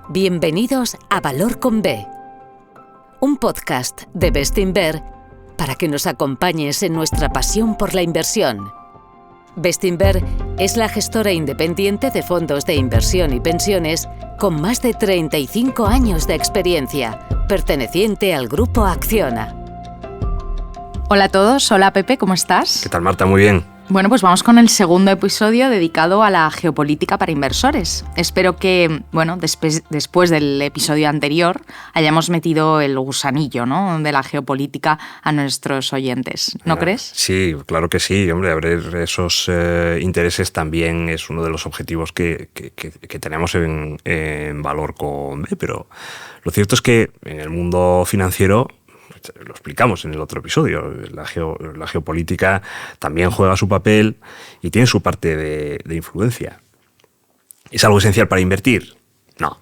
Bienvenidos a Valor con B, un podcast de Bestinver para que nos acompañes en nuestra pasión por la inversión. Bestinver es la gestora independiente de fondos de inversión y pensiones con más de 35 años de experiencia, perteneciente al Grupo Acciona. Hola a todos, hola Pepe, ¿cómo estás? ¿Qué tal, Marta? Muy bien. Bueno, pues vamos con el segundo episodio dedicado a la geopolítica para inversores. Espero que, después del episodio anterior hayamos metido el gusanillo, ¿no?, de la geopolítica a nuestros oyentes. ¿No crees? Sí, claro que sí. Hombre, abrir esos intereses también es uno de los objetivos que tenemos en Valor con B, pero lo cierto es que en el mundo financiero, lo explicamos en el otro episodio, la geopolítica también juega su papel y tiene su parte de influencia. ¿Es algo esencial para invertir? No.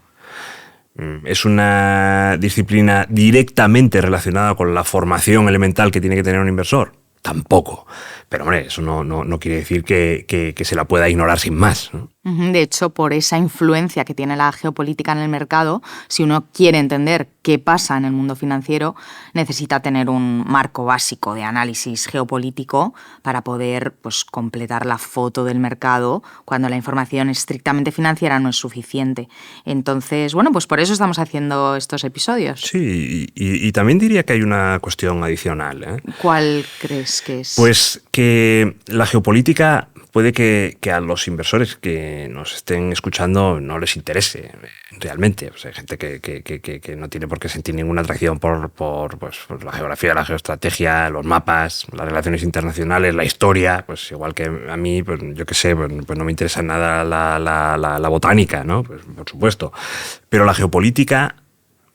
¿Es una disciplina directamente relacionada con la formación elemental que tiene que tener un inversor? Tampoco. Pero, hombre, eso no quiere decir que se la pueda ignorar sin más, ¿no? De hecho, por esa influencia que tiene la geopolítica en el mercado, si uno quiere entender qué pasa en el mundo financiero, necesita tener un marco básico de análisis geopolítico para poder, completar la foto del mercado cuando la información estrictamente financiera no es suficiente. Entonces, pues por eso estamos haciendo estos episodios. Sí, y también diría que hay una cuestión adicional, ¿eh? ¿Cuál crees que es? Pues que la geopolítica puede que a los inversores que nos estén escuchando no les interese realmente. O sea, hay gente que no tiene por qué sentir ninguna atracción por la geografía, la geoestrategia, los mapas, las relaciones internacionales, la historia. Pues igual que a mí, yo qué sé, pues no me interesa nada la botánica, ¿no? Pues por supuesto. Pero la geopolítica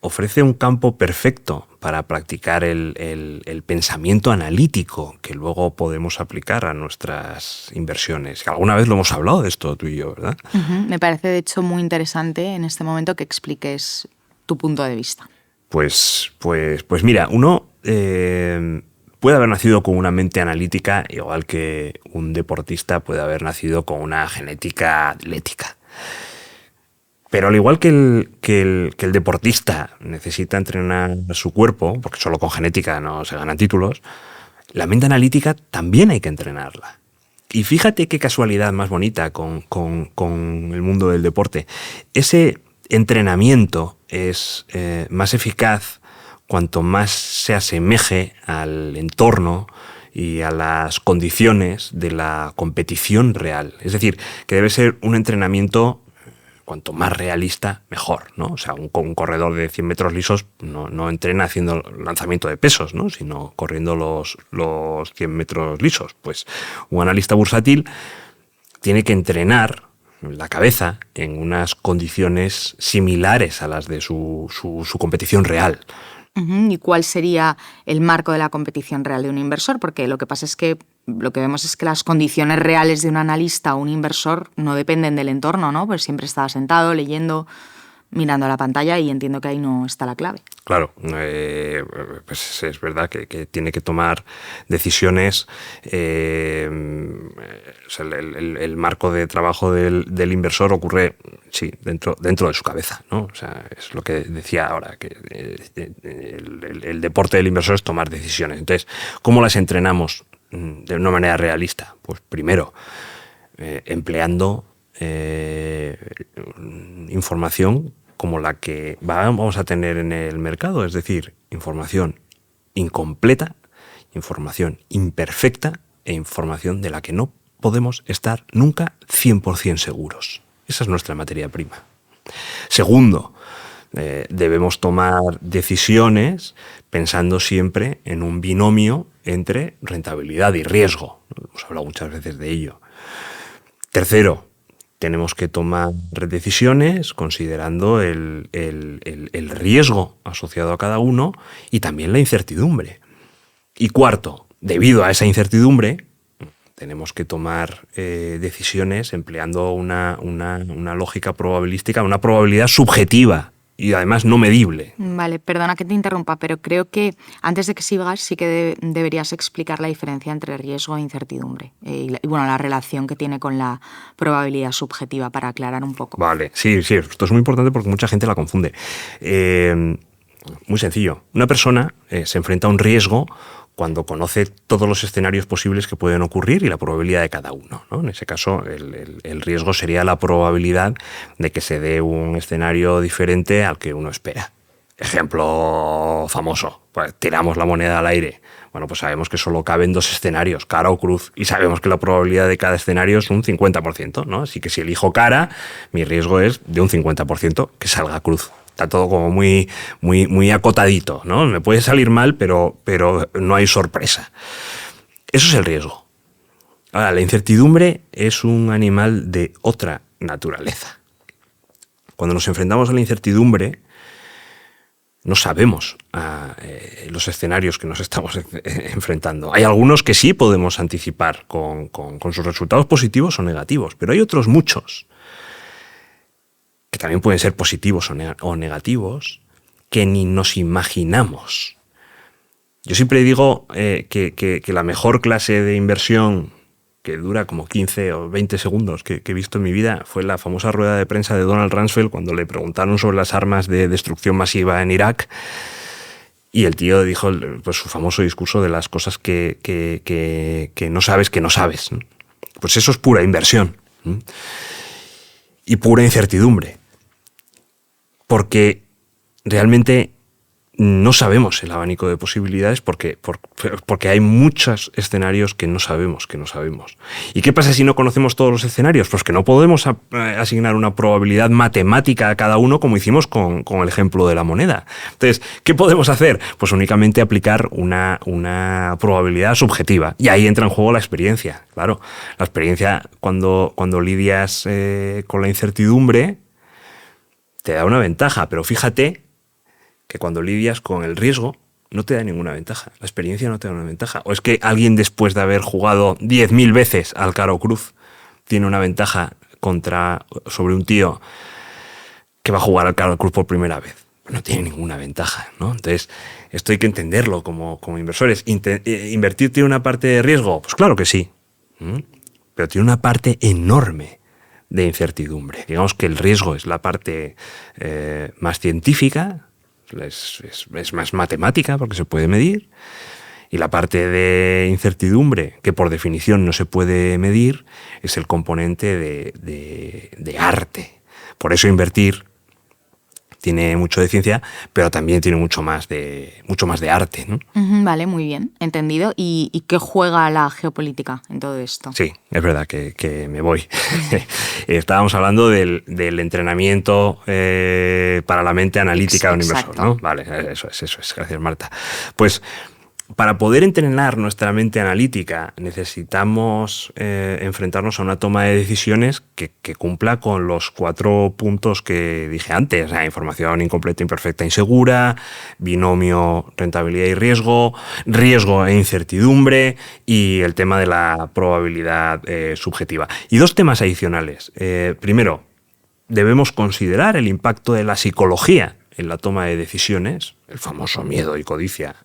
ofrece un campo perfecto para practicar el pensamiento analítico que luego podemos aplicar a nuestras inversiones. Alguna vez lo hemos hablado de esto tú y yo, ¿verdad? Me parece, de hecho, muy interesante en este momento que expliques tu punto de vista. Pues mira, uno puede haber nacido con una mente analítica, igual que un deportista puede haber nacido con una genética atlética. Pero al igual que el deportista necesita entrenar su cuerpo, porque solo con genética no se ganan títulos, la mente analítica también hay que entrenarla. Y fíjate qué casualidad más bonita con el mundo del deporte. Ese entrenamiento es más eficaz cuanto más se asemeje al entorno y a las condiciones de la competición real. Es decir, que debe ser un entrenamiento cuanto más realista, mejor, ¿no? O sea, un corredor de 100 metros lisos no entrena haciendo lanzamiento de pesos, ¿no?, sino corriendo los 100 metros lisos. Pues un analista bursátil tiene que entrenar la cabeza en unas condiciones similares a las de su competición real. ¿Y cuál sería el marco de la competición real de un inversor? Porque lo que pasa es que lo que vemos es que las condiciones reales de un analista o un inversor no dependen del entorno, ¿no? Pues siempre está sentado, leyendo, mirando a la pantalla, y entiendo que ahí no está la clave. Claro, pues es verdad que tiene que tomar decisiones. O sea, el marco de trabajo del inversor ocurre, sí, dentro de su cabeza, ¿no? O sea, es lo que decía ahora, que el deporte del inversor es tomar decisiones. Entonces, ¿cómo las entrenamos de una manera realista? Pues primero, empleando información como la que vamos a tener en el mercado, es decir, información incompleta, información imperfecta e información de la que no podemos estar nunca 100% seguros. Esa es nuestra materia prima. Segundo, debemos tomar decisiones pensando siempre en un binomio entre rentabilidad y riesgo. Hemos hablado muchas veces de ello. Tercero, tenemos que tomar decisiones considerando el riesgo asociado a cada uno y también la incertidumbre. Y cuarto, debido a esa incertidumbre, tenemos que tomar decisiones empleando una lógica probabilística, una probabilidad subjetiva y además no medible. Vale, perdona que te interrumpa, pero creo que antes de que sigas sí que deberías explicar la diferencia entre riesgo e incertidumbre y bueno, la relación que tiene con la probabilidad subjetiva, para aclarar un poco. Vale, sí, esto es muy importante porque mucha gente la confunde. Muy sencillo. Una persona se enfrenta a un riesgo cuando conoce todos los escenarios posibles que pueden ocurrir y la probabilidad de cada uno, ¿no? En ese caso, el riesgo sería la probabilidad de que se dé un escenario diferente al que uno espera. Ejemplo famoso, pues tiramos la moneda al aire. Bueno, pues sabemos que solo caben 2 escenarios, cara o cruz, y sabemos que la probabilidad de cada escenario es un 50%, ¿no? Así que si elijo cara, mi riesgo es de un 50% que salga cruz. Está todo como muy acotadito, ¿no? Me puede salir mal, pero no hay sorpresa. Eso es el riesgo. Ahora, la incertidumbre es un animal de otra naturaleza. Cuando nos enfrentamos a la incertidumbre, no sabemos los escenarios que nos estamos enfrentando. Hay algunos que sí podemos anticipar con sus resultados positivos o negativos, pero hay otros muchos que también pueden ser positivos o negativos, que ni nos imaginamos. Yo siempre digo que la mejor clase de inversión, que dura como 15 o 20 segundos que he visto en mi vida, fue la famosa rueda de prensa de Donald Rumsfeld cuando le preguntaron sobre las armas de destrucción masiva en Irak, y el tío dijo pues, su famoso discurso de las cosas que no sabes que no sabes, ¿no? Pues eso es pura inversión, ¿no? Y pura incertidumbre. Porque realmente no sabemos el abanico de posibilidades porque hay muchos escenarios que no sabemos. ¿Y qué pasa si no conocemos todos los escenarios? Pues que no podemos asignar una probabilidad matemática a cada uno como hicimos con el ejemplo de la moneda. Entonces, ¿qué podemos hacer? Pues únicamente aplicar una probabilidad subjetiva. Y ahí entra en juego la experiencia. Claro, la experiencia cuando lidias con la incertidumbre te da una ventaja, pero fíjate que cuando lidias con el riesgo no te da ninguna ventaja. La experiencia no te da una ventaja. O es que alguien, después de haber jugado 10.000 veces al cara o cruz, tiene una ventaja sobre un tío que va a jugar al cara o cruz por primera vez. No tiene ninguna ventaja, ¿no? Entonces, esto hay que entenderlo como inversores. ¿Invertir tiene una parte de riesgo? Pues claro que sí. Pero tiene una parte enorme de incertidumbre. Digamos que el riesgo es la parte más científica, es más matemática porque se puede medir, y la parte de incertidumbre, que por definición no se puede medir, es el componente de arte. Por eso invertir tiene mucho de ciencia, pero también tiene mucho más de arte, ¿no? Vale, muy bien, entendido. ¿Y qué juega la geopolítica en todo esto? Sí, es verdad que me voy. Estábamos hablando del entrenamiento para la mente analítica de un inversor, ¿no? Vale, eso es. Gracias, Marta. Pues para poder entrenar nuestra mente analítica necesitamos enfrentarnos a una toma de decisiones que cumpla con los 4 puntos que dije antes: información incompleta, imperfecta, insegura, binomio rentabilidad y riesgo, riesgo e incertidumbre, y el tema de la probabilidad subjetiva. Y 2 temas adicionales. Primero, debemos considerar el impacto de la psicología en la toma de decisiones, el famoso miedo y codicia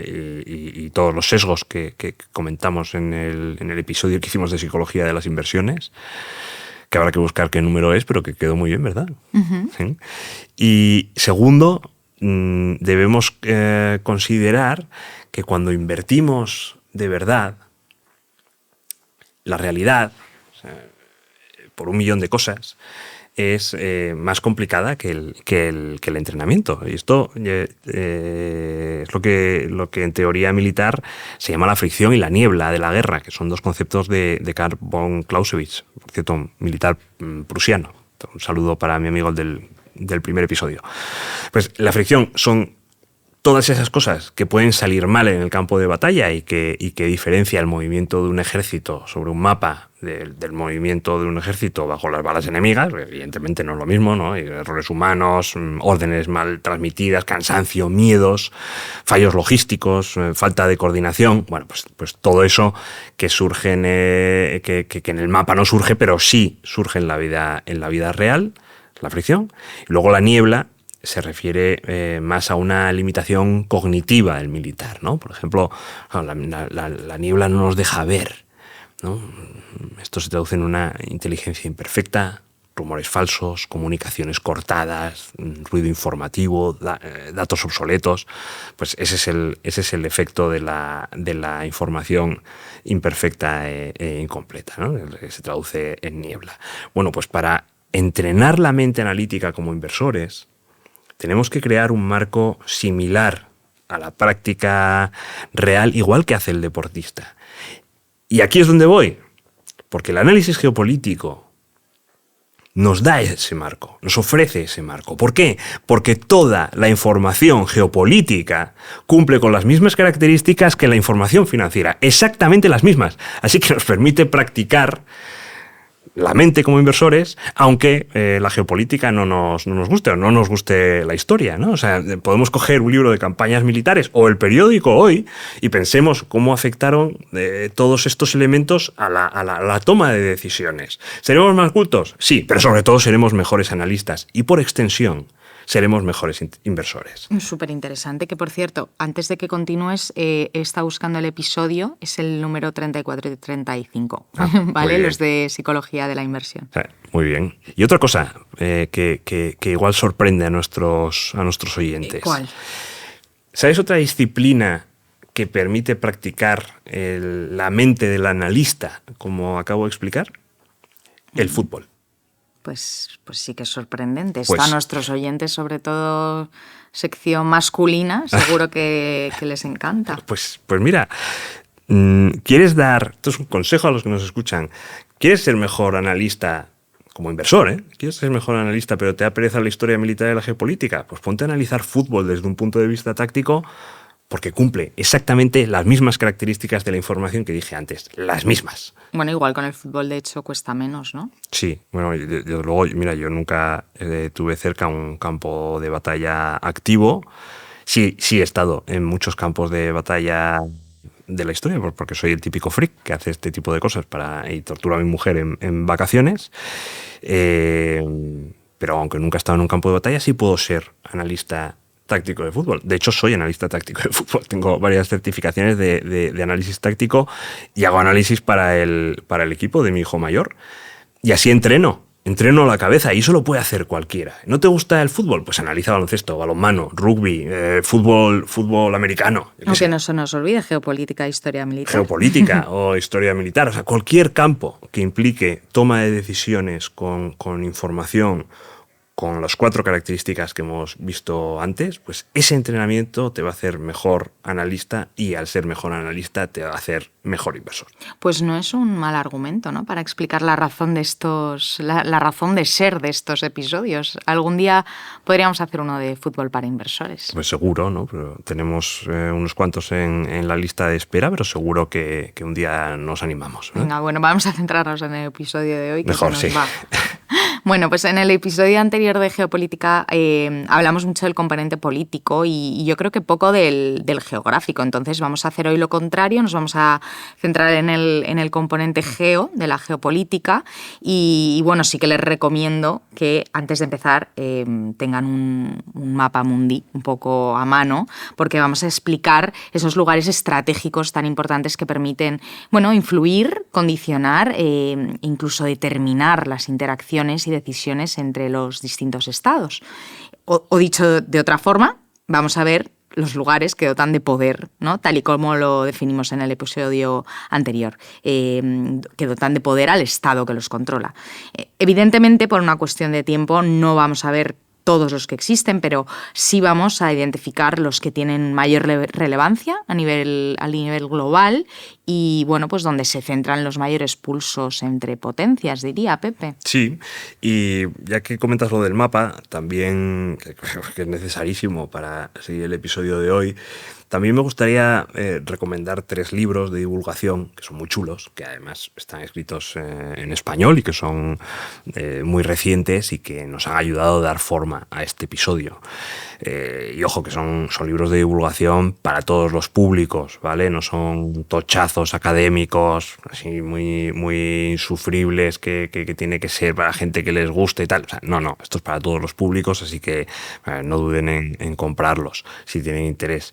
y todos los sesgos que comentamos en el episodio que hicimos de psicología de las inversiones, que habrá que buscar qué número es, pero que quedó muy bien, ¿verdad? ¿Sí? Y segundo, debemos considerar que cuando invertimos de verdad, la realidad, o sea, por 1.000.000 de cosas, es más complicada que el entrenamiento. Y esto es lo que en teoría militar se llama la fricción y la niebla de la guerra, que son 2 conceptos de Karl von Clausewitz, por cierto, militar prusiano. Un saludo para mi amigo del primer episodio. Pues la fricción son todas esas cosas que pueden salir mal en el campo de batalla y que diferencia el movimiento de un ejército sobre un mapa del movimiento de un ejército bajo las balas enemigas. Evidentemente no es lo mismo, ¿no? Hay errores humanos, órdenes mal transmitidas, cansancio, miedos, fallos logísticos, falta de coordinación. Bueno, pues todo eso que surge que en el mapa no surge, pero sí surge en la vida real, la fricción. Y luego la niebla, se refiere más a una limitación cognitiva del militar, ¿no? Por ejemplo, la niebla no nos deja ver, ¿no? Esto se traduce en una inteligencia imperfecta, rumores falsos, comunicaciones cortadas, ruido informativo, datos obsoletos. Pues ese es el efecto de la información imperfecta e incompleta, ¿no? Se traduce en niebla. Bueno, pues para entrenar la mente analítica como inversores, tenemos que crear un marco similar a la práctica real, igual que hace el deportista. Y aquí es donde voy, porque el análisis geopolítico nos da ese marco, nos ofrece ese marco. ¿Por qué? Porque toda la información geopolítica cumple con las mismas características que la información financiera, exactamente las mismas. Así que nos permite practicar la mente como inversores, aunque la geopolítica no nos guste o no nos guste la historia, ¿no? O sea, podemos coger un libro de campañas militares o el periódico Hoy y pensemos cómo afectaron todos estos elementos a la toma de decisiones. ¿Seremos más cultos? Sí, pero sobre todo seremos mejores analistas y, por extensión, seremos mejores inversores. Súper interesante, que por cierto, antes de que continúes, he estado buscando el episodio, es el número 34 y 35, ¿vale? Los de psicología de la inversión. Muy bien. Y otra cosa que igual sorprende a nuestros oyentes. ¿Cuál? ¿Sabes otra disciplina que permite practicar la mente del analista, como acabo de explicar? El fútbol. Pues sí que es sorprendente. Pues, a nuestros oyentes, sobre todo sección masculina, seguro que les encanta. Pues mira, ¿quieres dar, esto es un consejo a los que nos escuchan, ¿quieres ser mejor analista como inversor, ¿eh? ¿Quieres ser mejor analista pero te da pereza la historia militar y la geopolítica? Pues ponte a analizar fútbol desde un punto de vista táctico, porque cumple exactamente las mismas características de la información que dije antes, las mismas. Bueno, igual con el fútbol, de hecho, cuesta menos, ¿no? Sí, bueno, desde luego, mira, yo nunca tuve cerca un campo de batalla activo. Sí he estado en muchos campos de batalla de la historia, porque soy el típico freak que hace este tipo de cosas y tortura a mi mujer en vacaciones. Pero aunque nunca he estado en un campo de batalla, sí puedo ser analista táctico de fútbol. De hecho, soy analista táctico de fútbol. Tengo varias certificaciones de análisis táctico y hago análisis para el equipo de mi hijo mayor. Y así entreno la cabeza, y eso lo puede hacer cualquiera. ¿No te gusta el fútbol? Pues analiza baloncesto, balonmano, rugby, fútbol americano. Aunque no se nos olvide geopolítica e historia militar. Geopolítica o historia militar. O sea, cualquier campo que implique toma de decisiones con información, con las 4 características que hemos visto antes, pues ese entrenamiento te va a hacer mejor analista, y al ser mejor analista te va a hacer mejor inversor. Pues no es un mal argumento, ¿no?, para explicar la razón de la razón de ser de estos episodios. Algún día podríamos hacer uno de fútbol para inversores. Pues seguro, ¿no? Pero tenemos unos cuantos en la lista de espera, pero seguro que un día nos animamos, ¿no? Venga, bueno, vamos a centrarnos en el episodio de hoy, que mejor, se nos sí. va. Bueno, pues en el episodio anterior de geopolítica hablamos mucho del componente político y yo creo que poco del geográfico. Entonces vamos a hacer hoy lo contrario, nos vamos a centrar en el componente geo, de la geopolítica, y bueno, sí que les recomiendo que antes de empezar tengan un mapa mundi un poco a mano, porque vamos a explicar esos lugares estratégicos tan importantes que permiten, bueno, influir, condicionar, incluso determinar las interacciones y decisiones entre los distintos estados. O dicho de otra forma, vamos a ver los lugares que dotan de poder, ¿no?, tal y como lo definimos en el episodio anterior, que dotan de poder al Estado que los controla. Evidentemente, por una cuestión de tiempo, no vamos a ver todos los que existen, pero sí vamos a identificar los que tienen mayor relevancia a nivel global y, bueno, pues donde se centran los mayores pulsos entre potencias, diría Pepe. Sí, y ya que comentas lo del mapa, también, que es necesarísimo para seguir el episodio de hoy, también me gustaría recomendar 3 libros de divulgación que son muy chulos, que además están escritos en español y que son muy recientes y que nos han ayudado a dar forma a este episodio. Y ojo, que son libros de divulgación para todos los públicos, ¿vale? No son tochazos librazos académicos, así muy insufribles, que tiene que ser para gente que les guste y tal. O sea, no, esto es para todos los públicos, así que no duden en comprarlos si tienen interés.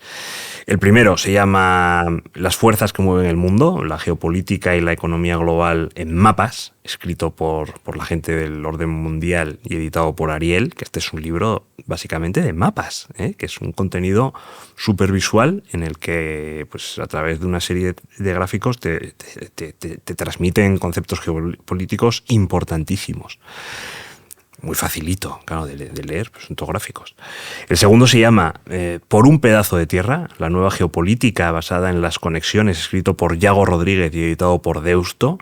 El primero se llama Las fuerzas que mueven el mundo, la geopolítica y la economía global en mapas, escrito por la gente del orden mundial y editado por Ariel, que este es un libro básicamente de mapas, que es un contenido súper visual en el que pues, a través de una serie de gráficos te transmiten conceptos geopolíticos importantísimos. Muy facilito, claro, de leer, pues son todos gráficos. El segundo se llama Por un pedazo de tierra, la nueva geopolítica basada en las conexiones, escrito por Yago Rodríguez y editado por Deusto.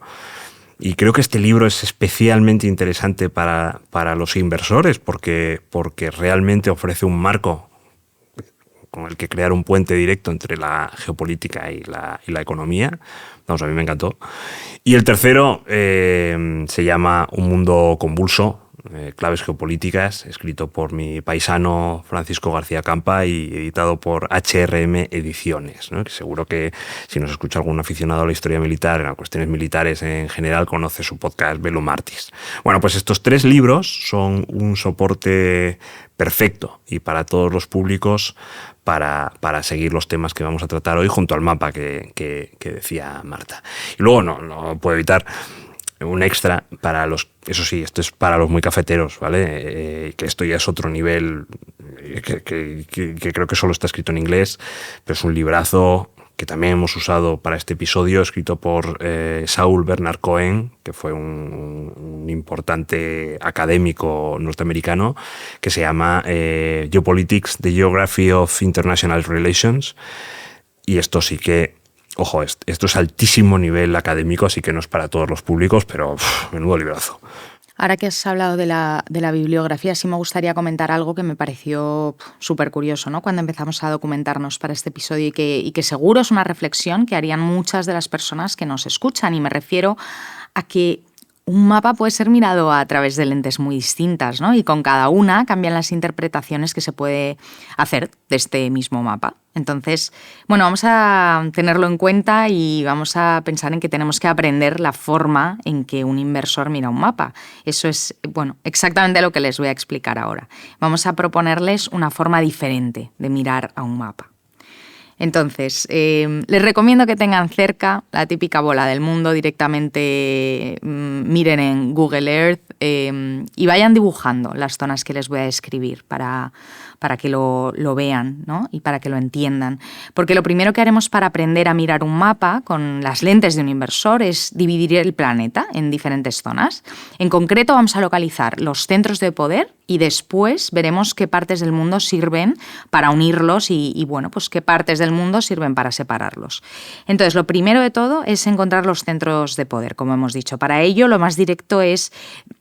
Y creo que este libro es especialmente interesante para los inversores porque realmente ofrece un marco con el que crear un puente directo entre la geopolítica y la economía. Vamos, a mí me encantó. Y el tercero se llama Un mundo convulso, claves geopolíticas, escrito por mi paisano Francisco García Campa y editado por HRM Ediciones, ¿no? Que seguro que si nos escucha algún aficionado a la historia militar, a cuestiones militares en general, conoce su podcast Velum Artis. Bueno, pues estos 3 libros son un soporte perfecto y para todos los públicos para seguir los temas que vamos a tratar hoy junto al mapa que decía Marta. Y luego no puedo evitar un extra para los, eso sí, esto es para los muy cafeteros, ¿vale? Que esto ya es otro nivel, que creo que solo está escrito en inglés, pero es un librazo que también hemos usado para este episodio, escrito por Saul Bernard Cohen, que fue un importante académico norteamericano, que se llama Geopolitics, The Geography of International Relations. Y esto sí que, ojo, esto es altísimo nivel académico, así que no es para todos los públicos, pero menudo librazo. Ahora que has hablado de la bibliografía, sí me gustaría comentar algo que me pareció súper curioso, ¿no? Cuando empezamos a documentarnos para este episodio y que seguro es una reflexión que harían muchas de las personas que nos escuchan. Y me refiero a que un mapa puede ser mirado a través de lentes muy distintas, ¿no? Y con cada una cambian las interpretaciones que se puede hacer de este mismo mapa. Entonces, bueno, vamos a tenerlo en cuenta y vamos a pensar en que tenemos que aprender la forma en que un inversor mira un mapa. Eso es, bueno, exactamente lo que les voy a explicar ahora. Vamos a proponerles una forma diferente de mirar a un mapa. Entonces, les recomiendo que tengan cerca la típica bola del mundo, directamente miren en Google Earth y vayan dibujando las zonas que les voy a describir para que lo vean, ¿no? Y para que lo entiendan. Porque lo primero que haremos para aprender a mirar un mapa con las lentes de un inversor es dividir el planeta en diferentes zonas. En concreto, vamos a localizar los centros de poder y después veremos qué partes del mundo sirven para unirlos y bueno, pues qué partes del mundo sirven para separarlos. Entonces, lo primero de todo es encontrar los centros de poder, como hemos dicho. Para ello, lo más directo es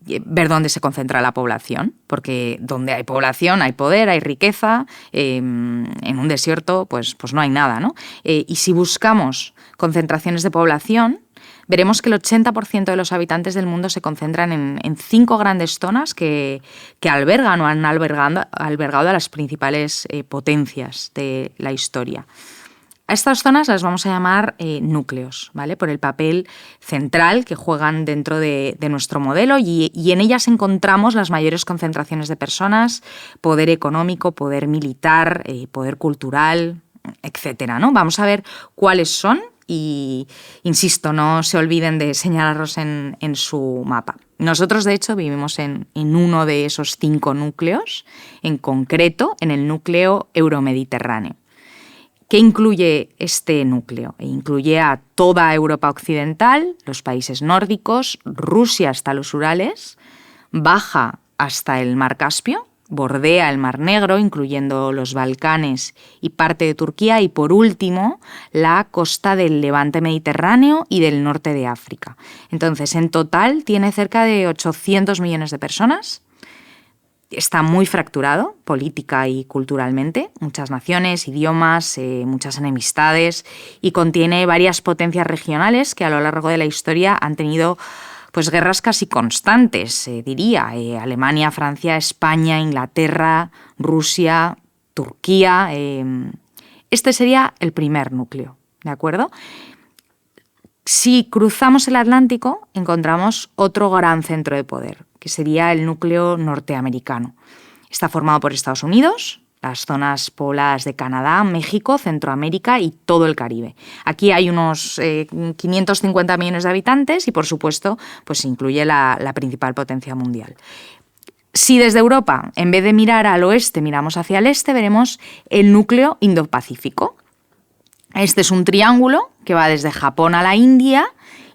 ver dónde se concentra la población, porque donde hay población hay poder, hay riqueza. En un desierto, pues no hay nada, ¿no? Y si buscamos concentraciones de población, veremos que el 80% de los habitantes del mundo se concentran en 5 grandes zonas que albergan o han albergado a las principales potencias de la historia. A estas zonas las vamos a llamar núcleos, ¿vale? Por el papel central que juegan dentro de nuestro modelo y en ellas encontramos las mayores concentraciones de personas, poder económico, poder militar, poder cultural, etcétera, ¿no? Vamos a ver cuáles son y, insisto, no se olviden de señalarlos en su mapa. Nosotros, de hecho, vivimos en uno de esos 5 núcleos, en concreto en el núcleo euromediterráneo. ¿Qué incluye este núcleo? Incluye a toda Europa occidental, los países nórdicos, Rusia hasta los Urales, baja hasta el Mar Caspio, bordea el Mar Negro, incluyendo los Balcanes y parte de Turquía, y por último, la costa del Levante mediterráneo y del norte de África. Entonces, en total, tiene cerca de 800 millones de personas. Está muy fracturado política y culturalmente, muchas naciones, idiomas, muchas enemistades, y contiene varias potencias regionales que a lo largo de la historia han tenido pues guerras casi constantes, diría. Alemania, Francia, España, Inglaterra, Rusia, Turquía. Este sería el primer núcleo, ¿de acuerdo? Si cruzamos el Atlántico, encontramos otro gran centro de poder, que sería el núcleo norteamericano. Está formado por Estados Unidos, las zonas pobladas de Canadá, México, Centroamérica y todo el Caribe. Aquí hay unos 550 millones de habitantes y, por supuesto, pues incluye la principal potencia mundial. Si desde Europa, en vez de mirar al oeste, miramos hacia el este, veremos el núcleo Indo-Pacífico. Este es un triángulo que va desde Japón a la India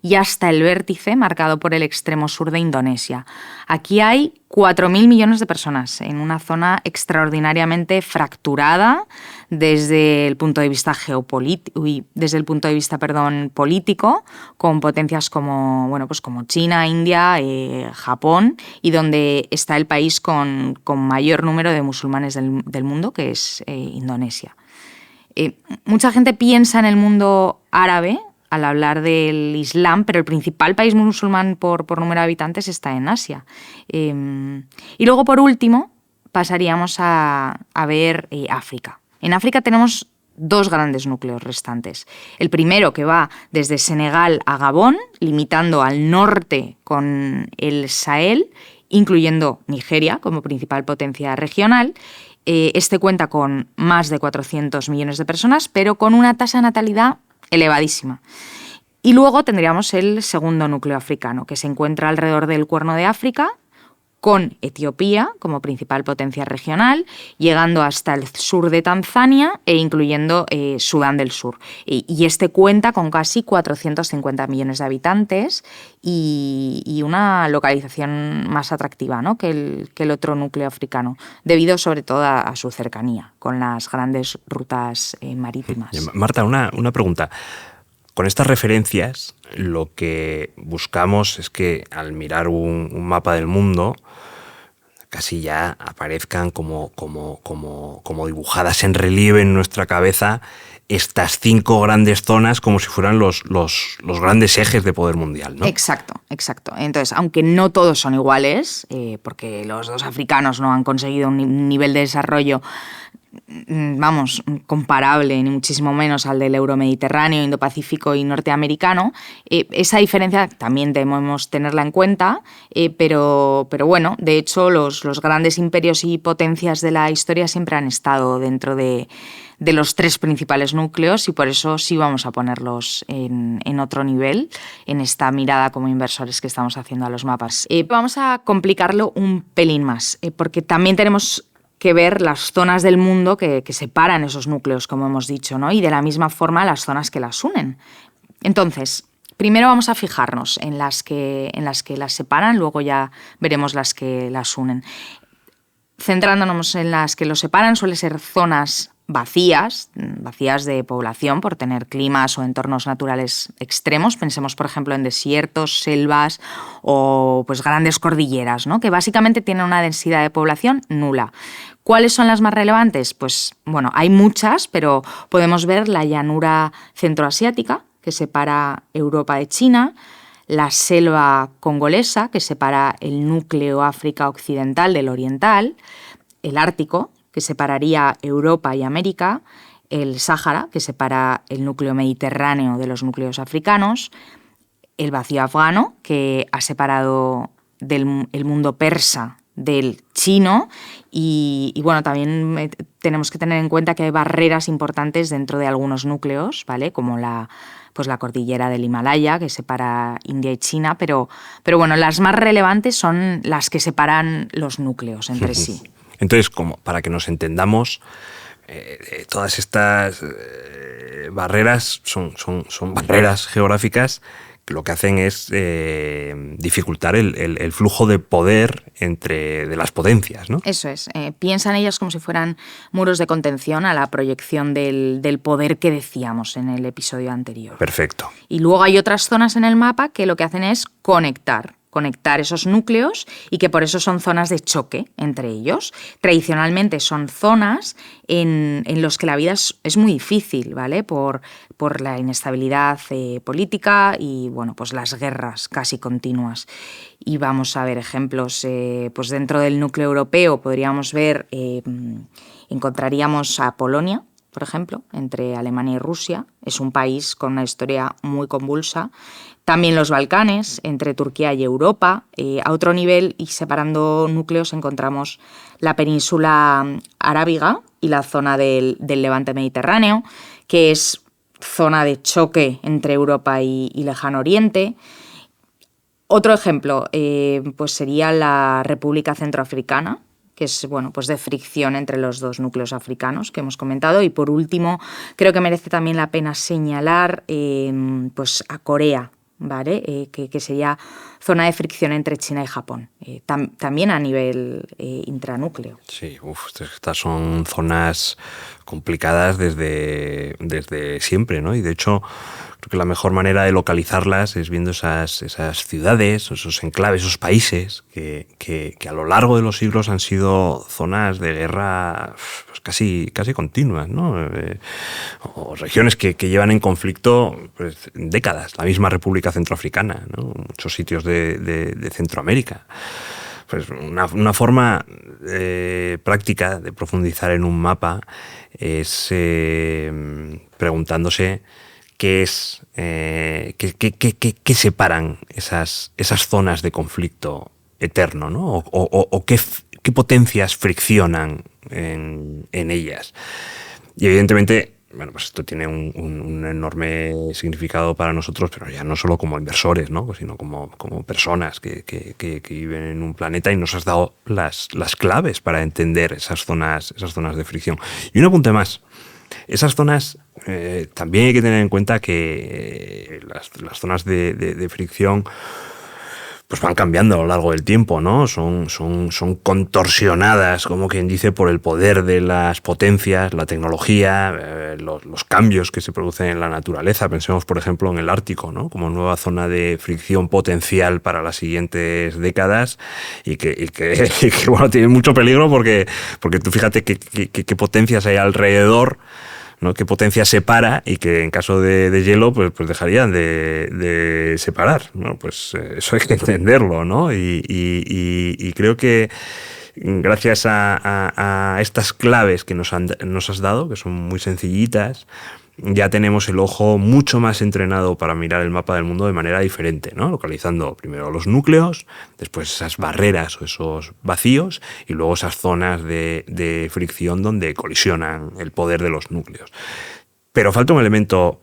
y hasta el vértice marcado por el extremo sur de Indonesia. Aquí hay 4.000 millones de personas en una zona extraordinariamente fracturada desde el punto de vista político, con potencias como China, India, Japón, y donde está el país con mayor número de musulmanes del mundo, que es Indonesia. Mucha gente piensa en el mundo árabe al hablar del Islam, pero el principal país musulmán por número de habitantes está en Asia. Y luego, por último, pasaríamos a ver África. En África tenemos dos grandes núcleos restantes. El primero, que va desde Senegal a Gabón, limitando al norte con el Sahel, incluyendo Nigeria como principal potencia regional. Este cuenta con más de 400 millones de personas, pero con una tasa de natalidad elevadísima. Y luego tendríamos el segundo núcleo africano, que se encuentra alrededor del Cuerno de África, con Etiopía como principal potencia regional, llegando hasta el sur de Tanzania e incluyendo Sudán del Sur. Y este cuenta con casi 450 millones de habitantes y una localización más atractiva, ¿no?, que el otro núcleo africano, debido sobre todo a su cercanía con las grandes rutas marítimas. Marta, una pregunta. Con estas referencias, lo que buscamos es que al mirar un mapa del mundo, casi ya aparezcan como dibujadas en relieve en nuestra cabeza estas 5 grandes zonas como si fueran los grandes ejes de poder mundial, ¿no? Exacto. Entonces, aunque no todos son iguales, porque los dos africanos no han conseguido un nivel de desarrollo comparable, ni muchísimo menos al del euromediterráneo, Indo-Pacífico y norteamericano, esa diferencia también debemos tenerla en cuenta, pero bueno, de hecho los grandes imperios y potencias de la historia siempre han estado dentro de los 3 principales núcleos y por eso sí vamos a ponerlos en otro nivel, en esta mirada como inversores que estamos haciendo a los mapas. Vamos a complicarlo un pelín más, porque también tenemos que ver las zonas del mundo que separan esos núcleos, como hemos dicho, ¿no? Y de la misma forma las zonas que las unen. Entonces, primero vamos a fijarnos en las que las separan, luego ya veremos las que las unen. Centrándonos en las que los separan, suelen ser zonas vacías de población por tener climas o entornos naturales extremos. Pensemos, por ejemplo, en desiertos, selvas o pues grandes cordilleras, ¿no?, que básicamente tienen una densidad de población nula. ¿Cuáles son las más relevantes? Pues bueno, hay muchas, pero podemos ver la llanura centroasiática, que separa Europa de China, la selva congolesa, que separa el núcleo África occidental del oriental, el Ártico, que separaría Europa y América, el Sáhara, que separa el núcleo mediterráneo de los núcleos africanos, el vacío afgano, que ha separado el mundo persa del chino, y bueno, también tenemos que tener en cuenta que hay barreras importantes dentro de algunos núcleos, ¿vale?, como la cordillera del Himalaya, que separa India y China, pero bueno, las más relevantes son las que separan los núcleos entre sí. Entonces, como para que nos entendamos, todas estas barreras son barreras geográficas que lo que hacen es dificultar el flujo de poder de las potencias, ¿no? Eso es. Piensa en ellas como si fueran muros de contención a la proyección del poder que decíamos en el episodio anterior. Perfecto. Y luego hay otras zonas en el mapa que lo que hacen es conectar esos núcleos y que por eso son zonas de choque entre ellos. Tradicionalmente son zonas en los que la vida es muy difícil, ¿vale?, por la inestabilidad política y bueno, pues las guerras casi continuas. Y vamos a ver ejemplos, pues dentro del núcleo europeo podríamos ver, encontraríamos a Polonia, por ejemplo, entre Alemania y Rusia. Es un país con una historia muy convulsa. También los Balcanes, entre Turquía y Europa. A otro nivel, y separando núcleos, encontramos la península arábiga y la zona del Levante mediterráneo, que es zona de choque entre Europa y Lejano Oriente. Otro ejemplo pues sería la República Centroafricana, que es pues de fricción entre los dos núcleos africanos que hemos comentado. Y por último, creo que merece también la pena señalar pues a Corea, ¿vale? Que sería zona de fricción entre China y Japón, también a nivel intranúcleo. Sí, estas son zonas complicadas desde siempre, ¿no? Y de hecho, creo que la mejor manera de localizarlas es viendo esas ciudades, esos enclaves, esos países que a lo largo de los siglos han sido zonas de guerra pues casi continuas, ¿no? O regiones que llevan en conflicto pues, décadas. La misma República Centroafricana, ¿no? Muchos sitios de Centroamérica. Pues una forma práctica de profundizar en un mapa es preguntándose qué separan esas zonas de conflicto eterno, ¿no? O qué potencias friccionan en ellas. Y evidentemente, bueno, pues esto tiene un enorme significado para nosotros, pero ya no solo como inversores, ¿no? Sino como personas que viven en un planeta, y nos has dado las claves para entender esas zonas de fricción. Y un apunte más. Esas zonas también hay que tener en cuenta que las zonas de fricción pues van cambiando a lo largo del tiempo, ¿no? Son contorsionadas, como quien dice, por el poder de las potencias, la tecnología, los cambios que se producen en la naturaleza. Pensemos, por ejemplo, en el Ártico, ¿no? Como nueva zona de fricción potencial para las siguientes décadas y que bueno, tiene mucho peligro porque tú fíjate qué potencias hay alrededor, ¿no? Qué potencia separa, y que en caso de hielo pues dejarían de separar, ¿no? Pues eso hay que entenderlo, ¿no? Y creo que gracias a estas claves que nos has dado, que son muy sencillitas, ya tenemos el ojo mucho más entrenado para mirar el mapa del mundo de manera diferente, ¿no? Localizando primero los núcleos, después esas barreras o esos vacíos, y luego esas zonas de fricción donde colisionan el poder de los núcleos. Pero falta un elemento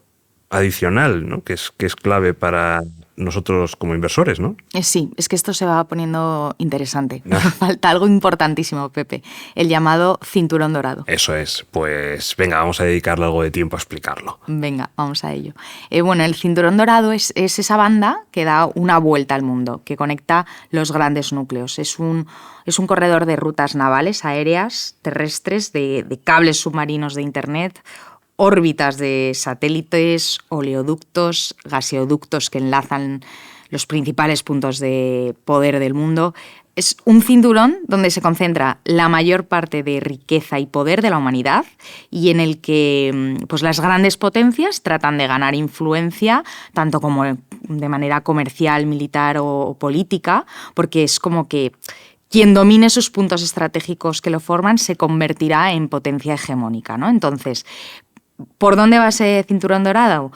adicional, ¿no? que es clave para nosotros como inversores, ¿no? Sí, es que esto se va poniendo interesante. Falta algo importantísimo, Pepe, el llamado cinturón dorado. Eso es. Pues venga, vamos a dedicarle algo de tiempo a explicarlo. Venga, vamos a ello. Bueno, el cinturón dorado es esa banda que da una vuelta al mundo, que conecta los grandes núcleos. Es un corredor de rutas navales, aéreas, terrestres, de cables submarinos de Internet, órbitas de satélites, oleoductos, gaseoductos que enlazan los principales puntos de poder del mundo. Es un cinturón donde se concentra la mayor parte de riqueza y poder de la humanidad, y en el que pues, las grandes potencias tratan de ganar influencia, tanto como de manera comercial, militar o política, porque es como que quien domine esos puntos estratégicos que lo forman se convertirá en potencia hegemónica, ¿no? Entonces, ¿por dónde va ese cinturón dorado?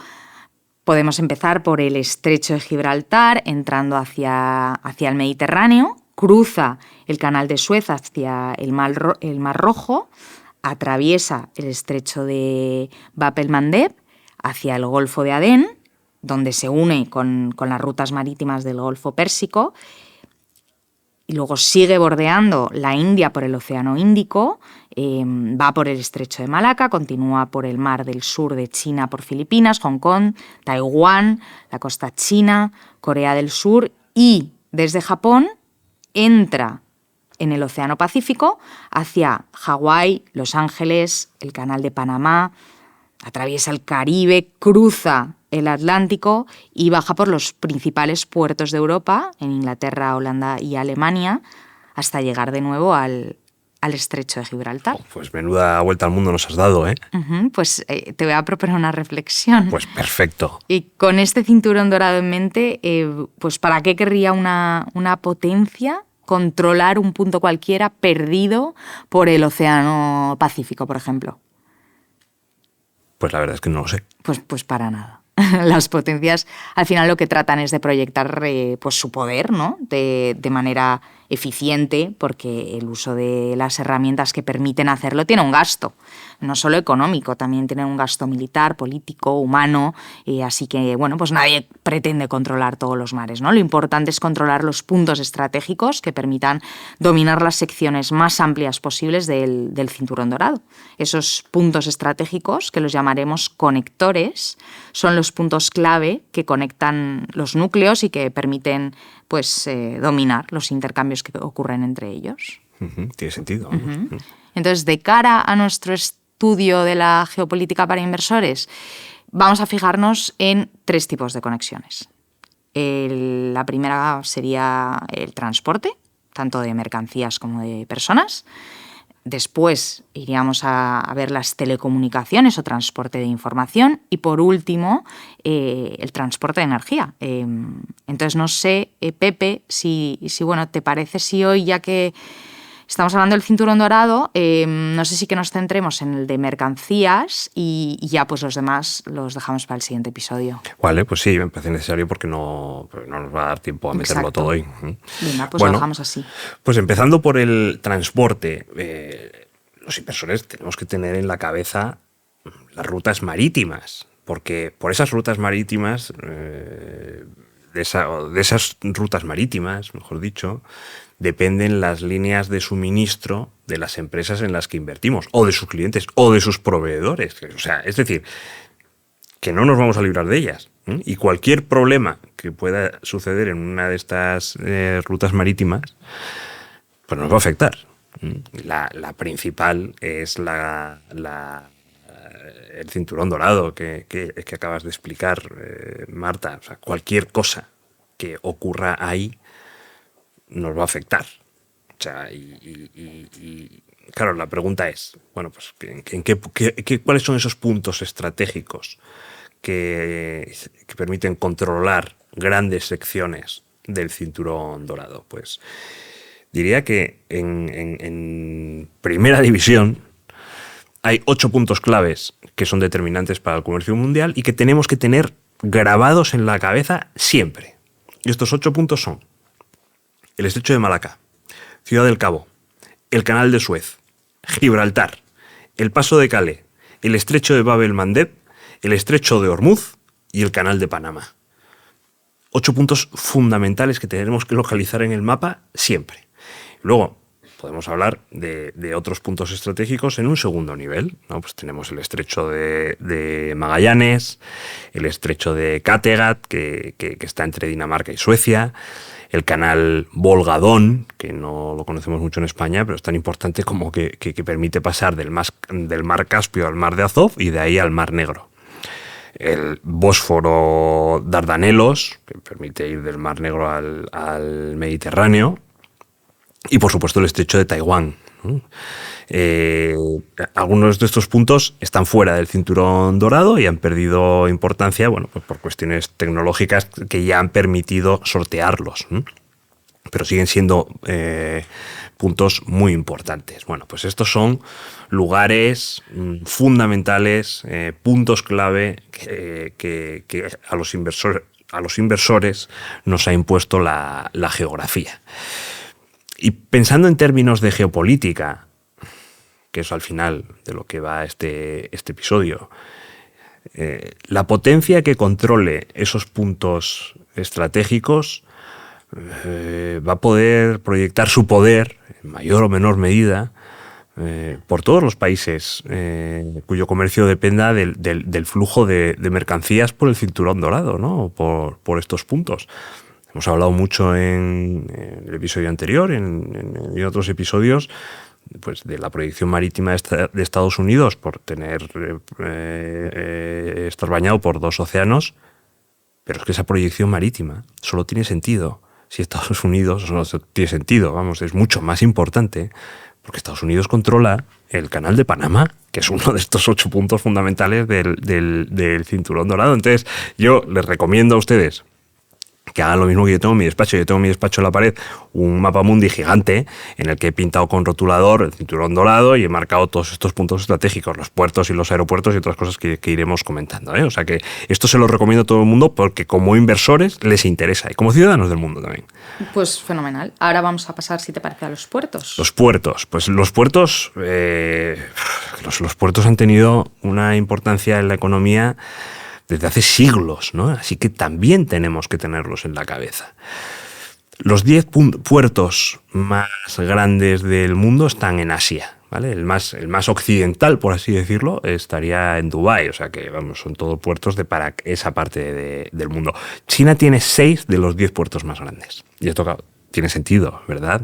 Podemos empezar por el estrecho de Gibraltar, entrando hacia el Mediterráneo, cruza el canal de Suez hacia el Mar Rojo, atraviesa el estrecho de Bab el-Mandeb hacia el Golfo de Adén, donde se une con las rutas marítimas del Golfo Pérsico, y luego sigue bordeando la India por el Océano Índico, va por el estrecho de Malaca, continúa por el Mar del Sur de China por Filipinas, Hong Kong, Taiwán, la costa china, Corea del Sur, y desde Japón entra en el Océano Pacífico hacia Hawái, Los Ángeles, el Canal de Panamá, atraviesa el Caribe, cruza el Atlántico y baja por los principales puertos de Europa, en Inglaterra, Holanda y Alemania, hasta llegar de nuevo al estrecho de Gibraltar. Pues menuda vuelta al mundo nos has dado, ¿eh? Pues te voy a proponer una reflexión. Pues perfecto. Y con este cinturón dorado en mente, pues ¿para qué querría una potencia controlar un punto cualquiera perdido por el Océano Pacífico, por ejemplo? Pues la verdad es que no lo sé. Pues para nada. Las potencias al final lo que tratan es de proyectar pues su poder, ¿no? de manera eficiente, porque el uso de las herramientas que permiten hacerlo tiene un gasto, no solo económico, también tiene un gasto militar, político, humano, así que bueno, pues nadie pretende controlar todos los mares, ¿no? Lo importante es controlar los puntos estratégicos que permitan dominar las secciones más amplias posibles del cinturón dorado. Esos puntos estratégicos, que los llamaremos conectores, son los puntos clave que conectan los núcleos y que permiten pues dominar los intercambios que ocurren entre ellos. Tiene sentido. Entonces, de cara a nuestro estudio de la geopolítica para inversores, vamos a fijarnos en 3 tipos de conexiones. La primera sería el transporte, tanto de mercancías como de personas. Después iríamos a ver las telecomunicaciones o transporte de información y, por último, el transporte de energía. Entonces, no sé, Pepe, si bueno, ¿te parece si hoy, ya que estamos hablando del cinturón dorado, no sé si que nos centremos en el de mercancías y ya pues los demás los dejamos para el siguiente episodio? Vale, pues sí, me parece necesario porque no nos va a dar tiempo a meterlo Exacto. todo hoy. Venga, pues lo dejamos así. Pues empezando por el transporte, los inversores tenemos que tener en la cabeza las rutas marítimas, porque por esas rutas marítimas, de esas rutas marítimas, mejor dicho, dependen las líneas de suministro de las empresas en las que invertimos, o de sus clientes, o de sus proveedores. O sea, es decir, que no nos vamos a librar de ellas. Y cualquier problema que pueda suceder en una de estas rutas marítimas, pues nos va a afectar. La principal es el cinturón dorado que acabas de explicar, Marta. O sea, cualquier cosa que ocurra ahí nos va a afectar. O sea, y claro, la pregunta es, bueno, pues ¿cuáles son esos puntos estratégicos que permiten controlar grandes secciones del cinturón dorado? Pues diría que en primera división hay 8 puntos claves que son determinantes para el comercio mundial y que tenemos que tener grabados en la cabeza siempre. Y estos 8 puntos son el Estrecho de Malaca, Ciudad del Cabo, el Canal de Suez, Gibraltar, el Paso de Calais, el Estrecho de Bab el-Mandeb, el Estrecho de Hormuz y el Canal de Panamá. 8 puntos fundamentales que tenemos que localizar en el mapa siempre. Luego podemos hablar de otros puntos estratégicos en un segundo nivel, ¿no? Pues tenemos el Estrecho de Magallanes, el Estrecho de Kattegat, que está entre Dinamarca y Suecia, el canal Volga-Don, que no lo conocemos mucho en España, pero es tan importante como que permite pasar del mar Caspio al mar de Azov y de ahí al mar Negro. El Bósforo Dardanelos, que permite ir del mar Negro al Mediterráneo. Y por supuesto el Estrecho de Taiwán. Algunos de estos puntos están fuera del cinturón dorado y han perdido importancia, bueno, pues por cuestiones tecnológicas que ya han permitido sortearlos, pero siguen siendo puntos muy importantes. Bueno, pues estos son lugares fundamentales, puntos clave que a los inversores nos ha impuesto la geografía. Y pensando en términos de geopolítica, que es al final de lo que va este episodio, la potencia que controle esos puntos estratégicos va a poder proyectar su poder, en mayor o menor medida, por todos los países cuyo comercio dependa del flujo de mercancías por el cinturón dorado, ¿no? Por estos puntos. Hemos hablado mucho en el episodio anterior, en otros episodios, pues de la proyección marítima de Estados Unidos por estar bañado por 2 océanos, pero es que esa proyección marítima solo tiene sentido si Estados Unidos, no tiene sentido, vamos, es mucho más importante, porque Estados Unidos controla el Canal de Panamá, que es uno de estos 8 puntos fundamentales del cinturón dorado. Entonces, yo les recomiendo a ustedes que hagan lo mismo que yo tengo en mi despacho. Yo tengo en mi despacho en la pared un mapa mundi gigante en el que he pintado con rotulador el cinturón dorado y he marcado todos estos puntos estratégicos, los puertos y los aeropuertos y otras cosas que iremos comentando, ¿eh? O sea que esto se lo recomiendo a todo el mundo porque como inversores les interesa y como ciudadanos del mundo también. Pues fenomenal. Ahora vamos a pasar, si te parece, a los puertos. Los puertos. Pues los puertos, los puertos han tenido una importancia en la economía desde hace siglos, ¿no? Así que también tenemos que tenerlos en la cabeza. Los 10 puertos más grandes del mundo están en Asia, ¿vale? El más occidental, por así decirlo, estaría en Dubái, o sea que, vamos, son todos puertos para esa parte del mundo. China tiene 6 de los 10 puertos más grandes. Y esto, claro, tiene sentido, ¿verdad?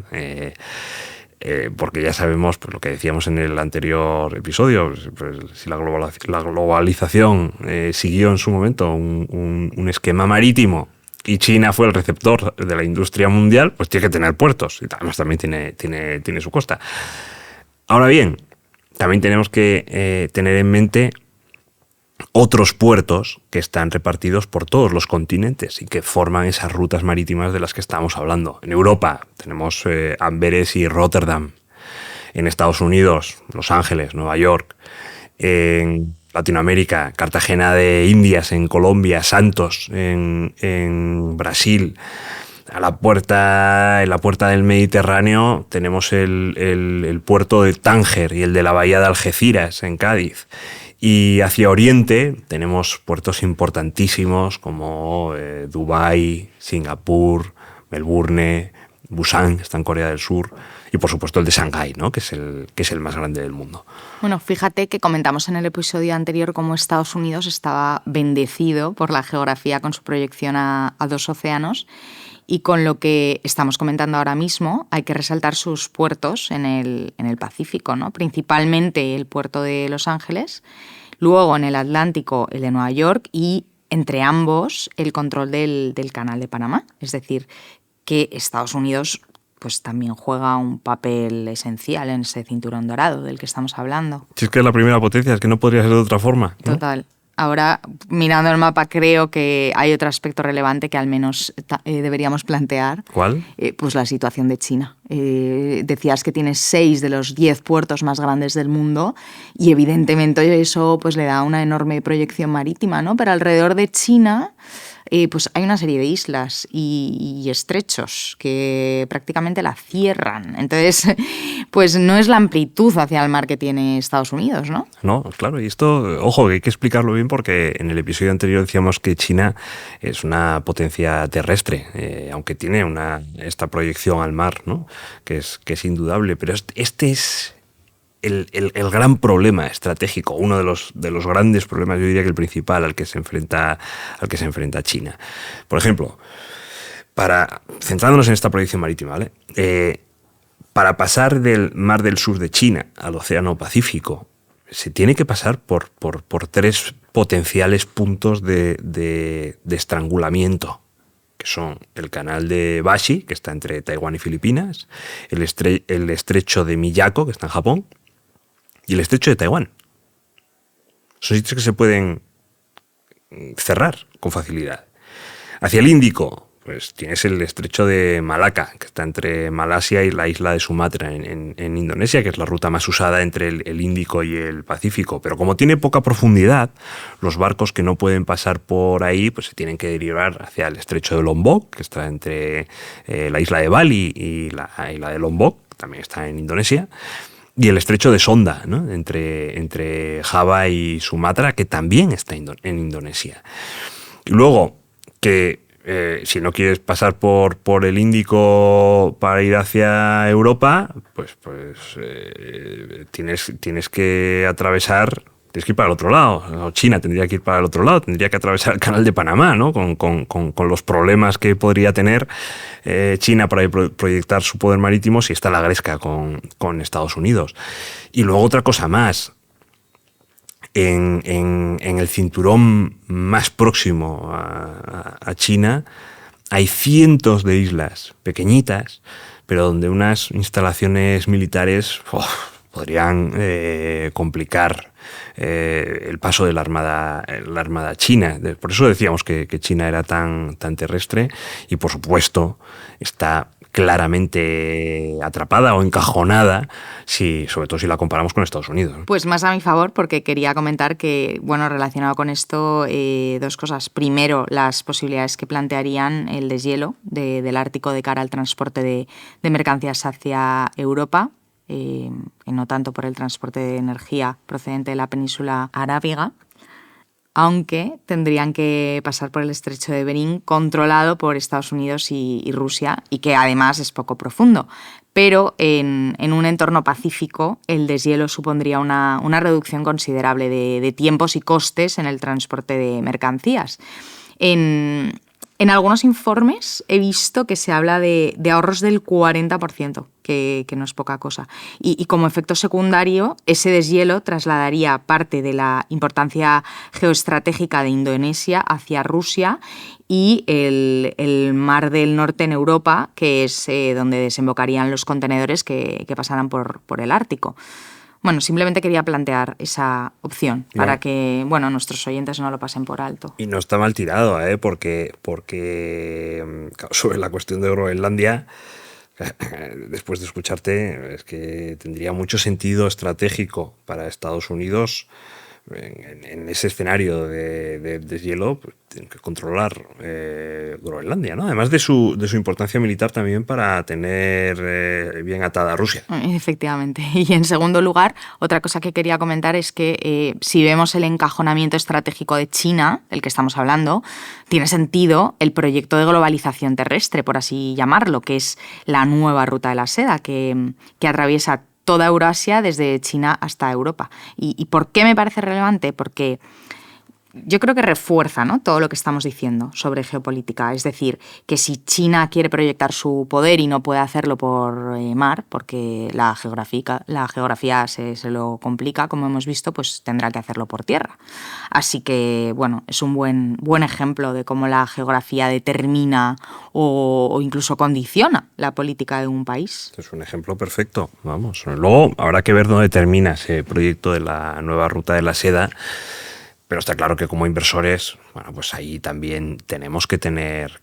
Porque ya sabemos, pues, lo que decíamos en el anterior episodio, pues, si la globalización siguió en su momento un esquema marítimo y China fue el receptor de la industria mundial, pues tiene que tener puertos y además también tiene su costa. Ahora bien, también tenemos que tener en mente otros puertos que están repartidos por todos los continentes y que forman esas rutas marítimas de las que estamos hablando. En Europa tenemos Amberes y Rotterdam. En Estados Unidos, Los Ángeles, Nueva York. En Latinoamérica, Cartagena de Indias. En Colombia, Santos. En Brasil. En la puerta del Mediterráneo tenemos el puerto de Tánger y el de la bahía de Algeciras, en Cádiz. Y hacia Oriente tenemos puertos importantísimos como Dubái, Singapur, Melbourne, Busan, está en Corea del Sur, y por supuesto el de Shanghái, ¿no? que es el más grande del mundo. Bueno, fíjate que comentamos en el episodio anterior cómo Estados Unidos estaba bendecido por la geografía con su proyección a 2 océanos. Y con lo que estamos comentando ahora mismo, hay que resaltar sus puertos en el Pacífico, ¿no? Principalmente el puerto de Los Ángeles, luego en el Atlántico el de Nueva York y entre ambos el control del Canal de Panamá. Es decir, que Estados Unidos pues también juega un papel esencial en ese cinturón dorado del que estamos hablando. Si es que es la primera potencia, es que no podría ser de otra forma, ¿no? Total. Ahora, mirando el mapa, creo que hay otro aspecto relevante que al menos deberíamos plantear. ¿Cuál? Pues la situación de China. Decías que tiene 6 de los 10 puertos más grandes del mundo y evidentemente eso pues le da una enorme proyección marítima, ¿no? Pero alrededor de China pues hay una serie de islas y estrechos que prácticamente la cierran. Entonces, pues no es la amplitud hacia el mar que tiene Estados Unidos, ¿no? No, claro, y esto, ojo, que hay que explicarlo bien porque en el episodio anterior decíamos que China es una potencia terrestre, aunque tiene esta proyección al mar, ¿no? que es indudable, pero este es el gran problema estratégico, uno de los grandes problemas, yo diría que el principal al que se enfrenta China. Por ejemplo, centrándonos en esta proyección marítima, ¿vale? Para pasar del Mar del Sur de China al Océano Pacífico, se tiene que pasar por 3 potenciales puntos de estrangulamiento, que son el canal de Bashi, que está entre Taiwán y Filipinas, el estrecho de Miyako, que está en Japón, y el estrecho de Taiwán. Son sitios que se pueden cerrar con facilidad. Hacia el Índico, pues tienes el estrecho de Malaca, que está entre Malasia y la isla de Sumatra en Indonesia, que es la ruta más usada entre el Índico y el Pacífico. Pero como tiene poca profundidad, los barcos que no pueden pasar por ahí pues se tienen que derivar hacia el estrecho de Lombok, que está entre la isla de Bali y la isla de Lombok, que también está en Indonesia. Y el estrecho de Sonda, ¿no? entre Java y Sumatra, que también está en Indonesia. Y luego, que si no quieres pasar por el Índico para ir hacia Europa, pues tienes que atravesar, tienes que ir para el otro lado. China tendría que ir para el otro lado, tendría que atravesar el Canal de Panamá, ¿no? Con los problemas que podría tener China para proyectar su poder marítimo si está la gresca con Estados Unidos. Y luego otra cosa más. En el cinturón más próximo a China hay cientos de islas pequeñitas, pero donde unas instalaciones militares podrían complicar el paso de la armada china. Por eso decíamos que China era tan terrestre y, por supuesto, está claramente atrapada o encajonada, sobre todo si la comparamos con Estados Unidos. Pues más a mi favor, porque quería comentar que, bueno, relacionado con esto, dos cosas. Primero, las posibilidades que plantearían el deshielo del Ártico de cara al transporte de mercancías hacia Europa, y no tanto por el transporte de energía procedente de la península arábiga, aunque tendrían que pasar por el estrecho de Bering, controlado por Estados Unidos y Rusia, y que además es poco profundo. Pero en un entorno pacífico, el deshielo supondría una reducción considerable de tiempos y costes en el transporte de mercancías. En algunos informes he visto que se habla de ahorros del 40%, que no es poca cosa. Y como efecto secundario, ese deshielo trasladaría parte de la importancia geoestratégica de Indonesia hacia Rusia y el Mar del Norte en Europa, que es donde desembocarían los contenedores que pasaran por el Ártico. Bueno, simplemente quería plantear esa opción para que, bueno, nuestros oyentes no lo pasen por alto. Y no está mal tirado, porque sobre la cuestión de Groenlandia, después de escucharte, es que tendría mucho sentido estratégico para Estados Unidos en ese escenario de deshielo, pues, tienen que controlar Groenlandia, ¿no? Además de su importancia militar también para tener bien atada a Rusia. Efectivamente. Y en segundo lugar, otra cosa que quería comentar es que si vemos el encajonamiento estratégico de China, del que estamos hablando, tiene sentido el proyecto de globalización terrestre, por así llamarlo, que es la nueva ruta de la seda, que atraviesa toda Eurasia desde China hasta Europa. ¿Y por qué me parece relevante? Porque yo creo que refuerza, ¿no?, todo lo que estamos diciendo sobre geopolítica. Es decir, que si China quiere proyectar su poder y no puede hacerlo por mar, porque la geografía se lo complica, como hemos visto, pues tendrá que hacerlo por tierra. Así que, bueno, es un buen ejemplo de cómo la geografía determina o incluso condiciona la política de un país. Es un ejemplo perfecto, vamos. Luego habrá que ver dónde termina ese proyecto de la nueva ruta de la seda. Pero está claro que como inversores, bueno, pues ahí también tenemos que tener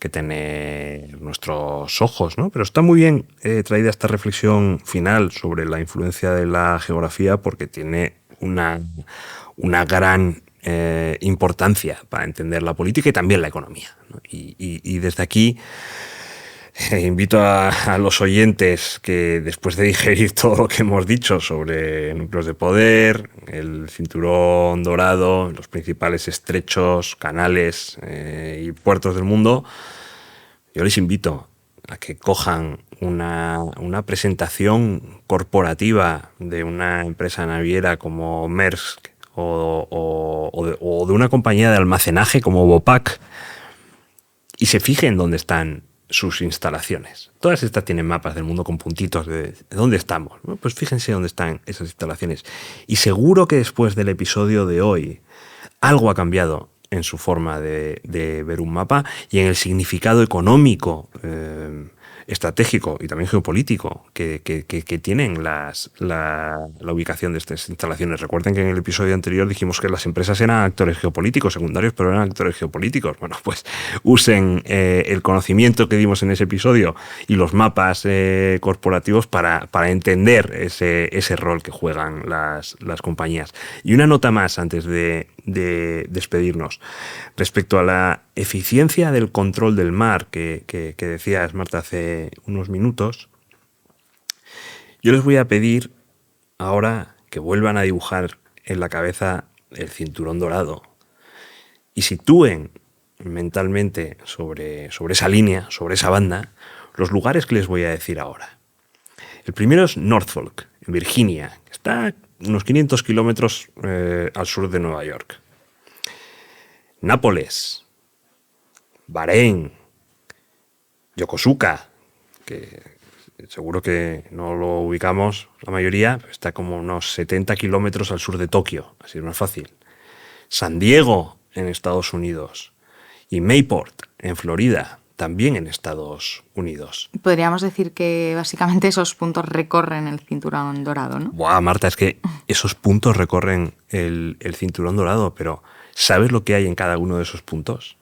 nuestros ojos, ¿no? Pero está muy bien traída esta reflexión final sobre la influencia de la geografía, porque tiene una gran importancia para entender la política y también la economía, ¿no? Y desde aquí invito a los oyentes que, después de digerir todo lo que hemos dicho sobre núcleos de poder, el cinturón dorado, los principales estrechos, canales y puertos del mundo, yo les invito a que cojan una presentación corporativa de una empresa naviera como Maersk o de una compañía de almacenaje como Vopak y se fijen dónde están sus instalaciones. Todas estas tienen mapas del mundo con puntitos de dónde estamos. Bueno, pues fíjense dónde están esas instalaciones. Y seguro que después del episodio de hoy algo ha cambiado en su forma de ver un mapa y en el significado económico, estratégico y también geopolítico que tienen la ubicación de estas instalaciones. Recuerden que en el episodio anterior dijimos que las empresas eran actores geopolíticos secundarios, pero eran actores geopolíticos. Bueno, pues usen el conocimiento que dimos en ese episodio y los mapas corporativos para entender ese rol que juegan las compañías. Y una nota más antes de despedirnos. Respecto a la eficiencia del control del mar que decías, Marta, hace unos minutos, yo les voy a pedir ahora que vuelvan a dibujar en la cabeza el cinturón dorado y sitúen mentalmente sobre esa línea, sobre esa banda, los lugares que les voy a decir ahora. El primero es Norfolk, en Virginia, que está unos 500 kilómetros al sur de Nueva York. Nápoles, Bahrein, Yokosuka, que seguro que no lo ubicamos la mayoría, está como unos 70 kilómetros al sur de Tokio, así es más fácil. San Diego, en Estados Unidos, y Mayport, en Florida, también en Estados Unidos. Podríamos decir que básicamente esos puntos recorren el cinturón dorado, ¿no? Buah, Marta, es que esos puntos recorren el cinturón dorado, pero ¿sabes lo que hay en cada uno de esos puntos?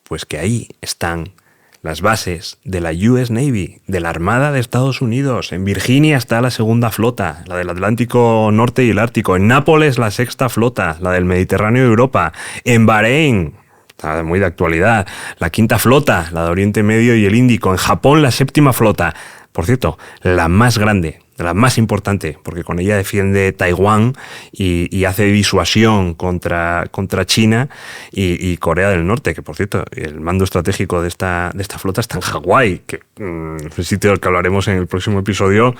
Pues que ahí están las bases de la US Navy, de la Armada de Estados Unidos. En Virginia está la segunda flota, la del Atlántico Norte y el Ártico. En Nápoles la sexta flota, la del Mediterráneo y Europa. En Bahrein, está muy de actualidad, la quinta flota, la de Oriente Medio y el Índico. En Japón la séptima flota. Por cierto, la más grande, la más importante, porque con ella defiende Taiwán y hace disuasión contra China y Corea del Norte, que por cierto, el mando estratégico de esta flota está en Hawái, que es un sitio del que hablaremos en el próximo episodio,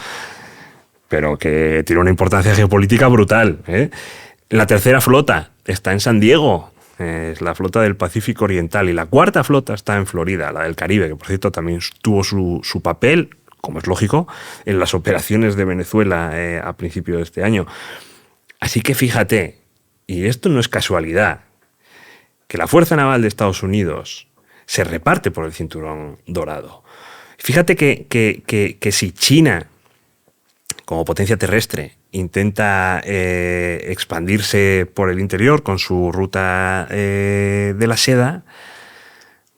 pero que tiene una importancia geopolítica brutal, ¿eh? La tercera flota está en San Diego, es la flota del Pacífico Oriental, y la cuarta flota está en Florida, la del Caribe, que por cierto también tuvo su papel, como es lógico, en las operaciones de Venezuela a principios de este año. Así que fíjate, y esto no es casualidad, que la Fuerza Naval de Estados Unidos se reparte por el cinturón dorado. Fíjate que si China, como potencia terrestre, intenta expandirse por el interior con su ruta de la seda,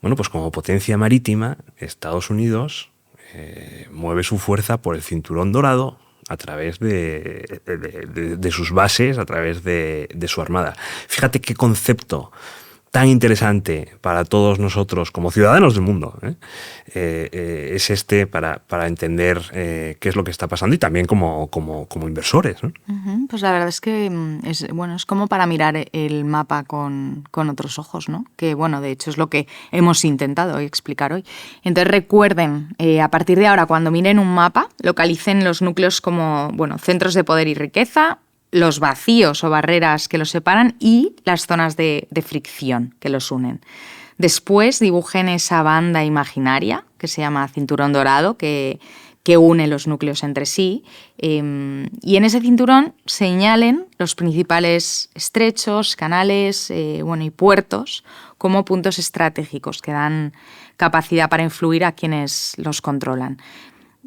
bueno, pues como potencia marítima, Estados Unidos mueve su fuerza por el cinturón dorado a través de sus bases, a través de su armada. Fíjate qué concepto tan interesante para todos nosotros como ciudadanos del mundo, es este para entender qué es lo que está pasando y también como inversores, ¿no? Pues la verdad es que es como para mirar el mapa con otros ojos, ¿no? Que bueno, de hecho es lo que hemos intentado explicar hoy. Entonces recuerden, a partir de ahora, cuando miren un mapa, localicen los núcleos como centros de poder y riqueza, los vacíos o barreras que los separan y las zonas de fricción que los unen. Después dibujen esa banda imaginaria que se llama cinturón dorado que une los núcleos entre sí, y en ese cinturón señalen los principales estrechos, canales y puertos como puntos estratégicos que dan capacidad para influir a quienes los controlan.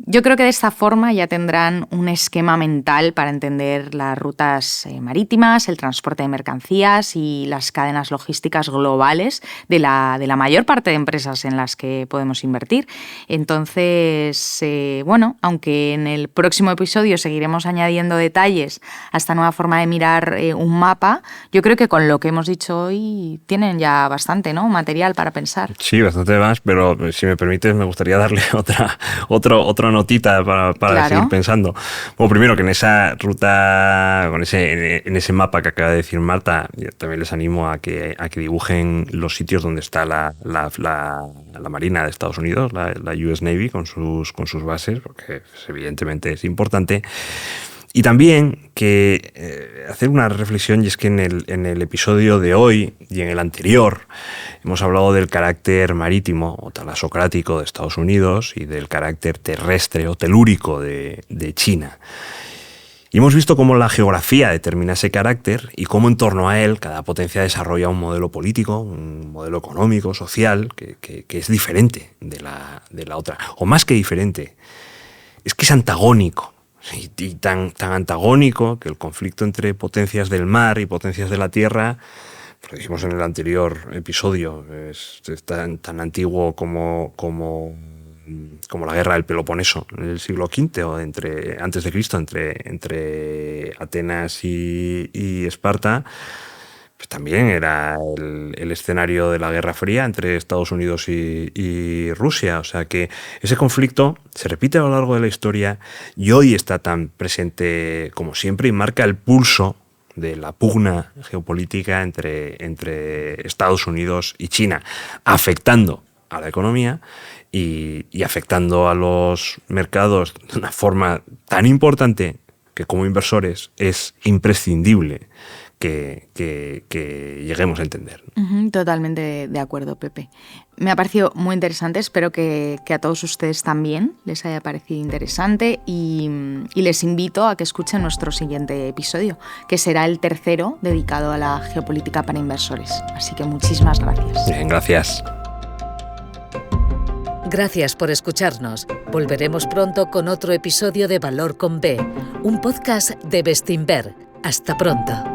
Yo creo que de esta forma ya tendrán un esquema mental para entender las rutas marítimas, el transporte de mercancías y las cadenas logísticas globales de la mayor parte de empresas en las que podemos invertir. Entonces, aunque en el próximo episodio seguiremos añadiendo detalles a esta nueva forma de mirar un mapa, yo creo que con lo que hemos dicho hoy tienen ya bastante, ¿no?, material para pensar. Sí, bastante más, pero si me permites me gustaría darle otra notita para claro. Seguir pensando. Bueno, primero que en esa ruta, en ese mapa que acaba de decir Marta, yo también les animo a que dibujen los sitios donde está la Marina de Estados Unidos, la US Navy con sus bases, porque evidentemente es importante. Y también que hacer una reflexión, y es que en el episodio de hoy y en el anterior hemos hablado del carácter marítimo o talasocrático de Estados Unidos y del carácter terrestre o telúrico de China. Y hemos visto cómo la geografía determina ese carácter y cómo en torno a él cada potencia desarrolla un modelo político, un modelo económico, social, que es diferente de la otra. O más que diferente, es que es antagónico. Y tan antagónico que el conflicto entre potencias del mar y potencias de la tierra, lo dijimos en el anterior episodio, es tan antiguo como la guerra del Peloponeso en el siglo V o antes de Cristo entre Atenas y Esparta. Pues también era el escenario de la Guerra Fría entre Estados Unidos y Rusia. O sea que ese conflicto se repite a lo largo de la historia y hoy está tan presente como siempre y marca el pulso de la pugna geopolítica entre Estados Unidos y China, afectando a la economía y afectando a los mercados de una forma tan importante que como inversores es imprescindible que lleguemos a entender. Totalmente de acuerdo, Pepe. Me ha parecido muy interesante, espero que a todos ustedes también les haya parecido interesante y les invito a que escuchen nuestro siguiente episodio, que será el tercero dedicado a la geopolítica para inversores. Así que muchísimas gracias. Bien, gracias. Gracias por escucharnos. Volveremos pronto con otro episodio de Valor con B, un podcast de Bestinver. Hasta pronto.